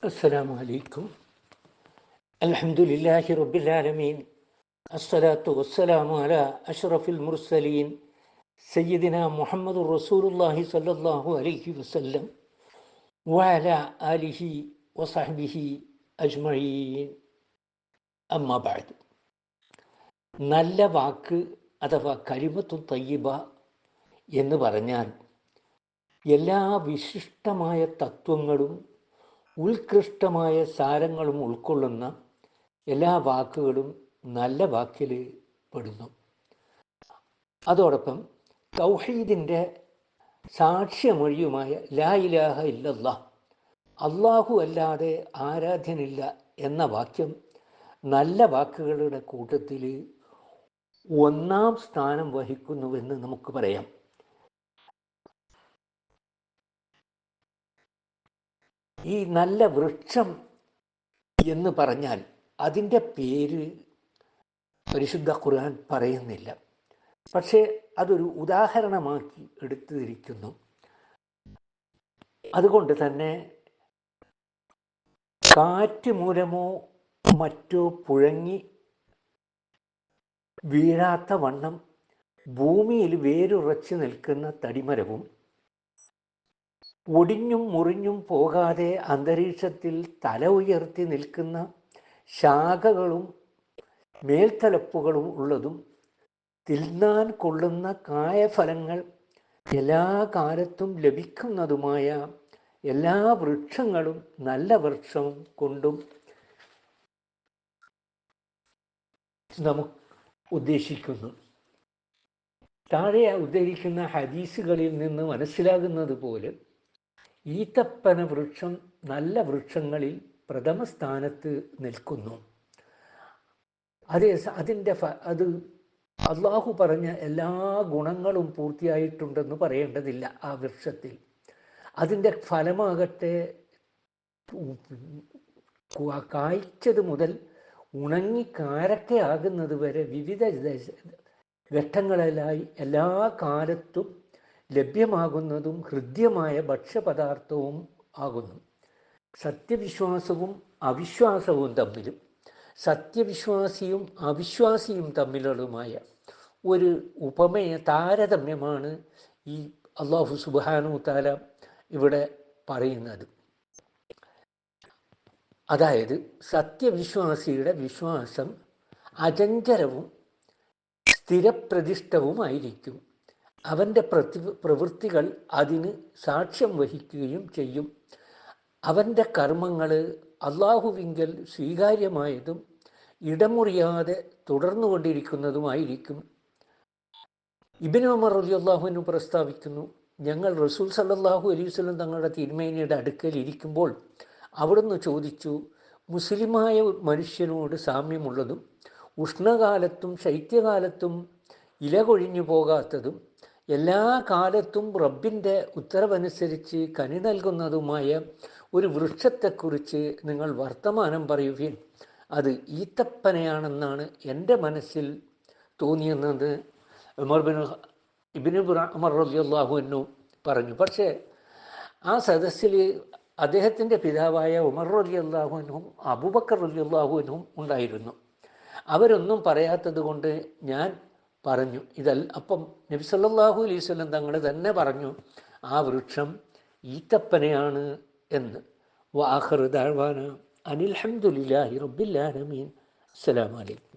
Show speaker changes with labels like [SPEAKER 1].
[SPEAKER 1] السلام عليكم. الحمد لله رب العالمين. الصلاة والسلام على أشرف المرسلين سيدنا محمد رسول الله صلى الله عليه وسلم وعلى آله وصحبه أجمعين. أما بعد. നല്ല വാക്ക് അഥവാ കലിമത്തു തയ്യിബ എന്ന് പറഞ്ഞാൽ എല്ലാ വിശിഷ്ടമായ തത്വങ്ങളും ഉത്കൃഷ്ടമായ സാരങ്ങളും ഉൾക്കൊള്ളുന്ന എല്ലാ വാക്കുകളും നല്ല വാക്കിൽ പെടുന്നു. അതോടൊപ്പം തൗഹീദിൻ്റെ സാക്ഷ്യമൊഴിയുമായ ലാ ഇലാഹ ഇല്ലല്ലാഹ്, അള്ളാഹു അല്ലാതെ ആരാധ്യനില്ല എന്ന വാക്യം നല്ല വാക്കുകളുടെ കൂട്ടത്തിൽ ഒന്നാം സ്ഥാനം വഹിക്കുന്നുവെന്ന് നമുക്ക് പറയാം. ഈ നല്ല വൃക്ഷം എന്ന് പറഞ്ഞാൽ അതിൻ്റെ പേര് പരിശുദ്ധ ഖുർആൻ പറയുന്നില്ല, പക്ഷേ അതൊരു ഉദാഹരണമാക്കി എടുത്തിരിക്കുന്നു. അതുകൊണ്ട് തന്നെ കാറ്റ് മൂലമോ മറ്റോ പുഴങ്ങി വീഴാത്ത വണ്ണം ഭൂമിയിൽ വേരുറച്ചു നിൽക്കുന്ന തടിമരവും ഒടിഞ്ഞും മുറിഞ്ഞും പോകാതെ അന്തരീക്ഷത്തിൽ തല ഉയർത്തി നിൽക്കുന്ന ശാഖകളും മേൽത്തലപ്പുകളും ഉള്ളതും തിന്നാൻ കൊള്ളുന്ന കായഫലങ്ങൾ എല്ലാ കാലത്തും ലഭിക്കുന്നതുമായ എല്ലാ വൃക്ഷങ്ങളും നല്ല വൃക്ഷം കൊണ്ടും നമുക്ക് ഉദ്ദേശിക്കുന്നു. താഴെ ഉദ്ധരിക്കുന്ന ഹദീസുകളിൽ നിന്ന് മനസ്സിലാകുന്നത് പോലെ ഈത്തപ്പന വൃക്ഷം നല്ല വൃക്ഷങ്ങളിൽ പ്രഥമ സ്ഥാനത്ത് നിൽക്കുന്നു. അത് അള്ളാഹു പറഞ്ഞ എല്ലാ ഗുണങ്ങളും പൂർത്തിയായിട്ടുണ്ടെന്ന് പറയേണ്ടതില്ല. ആ വൃക്ഷത്തിൽ അതിൻ്റെ ഫലമാകട്ടെ കായ്ച്ചത് മുതൽ ഉണങ്ങി കാരക്കയാകുന്നത് വരെ വിവിധ ഘട്ടങ്ങളിലായി എല്ലാ കാലത്തും ലഭ്യമാകുന്നതും ഹൃദ്യമായ ഭക്ഷ്യപദാർത്ഥവും ആകുന്നു. സത്യവിശ്വാസവും അവിശ്വാസവും തമ്മിലും സത്യവിശ്വാസിയും അവിശ്വാസിയും തമ്മിലുള്ളതുമായ ഒരു താരതമ്യമാണ് ഈ അല്ലാഹു സുബ്ഹാനഹു തആല ഇവിടെ പറയുന്നത്. അതായത് സത്യവിശ്വാസിയുടെ വിശ്വാസം അചഞ്ചലവും സ്ഥിരപ്രതിഷ്ഠവുമായിരിക്കും. അവൻ്റെ പ്രവൃത്തികൾ അതിന് സാക്ഷ്യം വഹിക്കുകയും ചെയ്യും. അവൻ്റെ കർമ്മങ്ങൾ അള്ളാഹുവിങ്കൽ സ്വീകാര്യമായതും ഇടമുറിയാതെ തുടർന്നുകൊണ്ടിരിക്കുന്നതുമായിരിക്കും. ഇബ്നു ഉമർ റളിയല്ലാഹു അൻഹു പ്രസ്താവിക്കുന്നു, ഞങ്ങൾ റസൂൽ സല്ലല്ലാഹു അലൈഹി വസല്ലം തങ്ങളുടെ തിരുമേനിയുടെ അടുക്കൽ ഇരിക്കുമ്പോൾ അവിടുന്ന് ചോദിച്ചു, മുസ്ലിമായ മനുഷ്യനോട് സാമ്യമുള്ളതും ഉഷ്ണകാലത്തും ശൈത്യകാലത്തും ഇല കൊഴിഞ്ഞു പോകാത്തതും എല്ലാ കാലത്തും റബ്ബിൻ്റെ ഉത്തരവനുസരിച്ച് കനി നൽകുന്നതുമായ ഒരു വൃക്ഷത്തെക്കുറിച്ച് നിങ്ങൾ വർത്തമാനം പറയുകയും അത് ഈത്തപ്പനയാണെന്നാണ് എൻ്റെ മനസ്സിൽ തോന്നിയെന്നത് ഇബ്നു ഉമർ റളിയല്ലാഹു അൻഹു പറഞ്ഞു. പക്ഷേ ആ സദസ്സിൽ അദ്ദേഹത്തിൻ്റെ പിതാവായ ഉമർ റളിയല്ലാഹു അൻഹും അബൂബക്കർ റളിയല്ലാഹു അൻഹും ഉണ്ടായിരുന്നു. അവരൊന്നും പറയാത്തത് കൊണ്ട് ഞാൻ പറഞ്ഞു. അപ്പം നബി സല്ലല്ലാഹു അലൈഹി വസല്ലം തങ്ങൾ തന്നെ പറഞ്ഞു ആ വൃക്ഷം ഈത്തപ്പനയാണ് എന്ന്. വആഖിറു ദഅ്വാനാ അനിൽ ഹംദുലില്ലാഹി റബ്ബിൽ ആലമീൻ. അസ്സലാമു അലൈക്കും.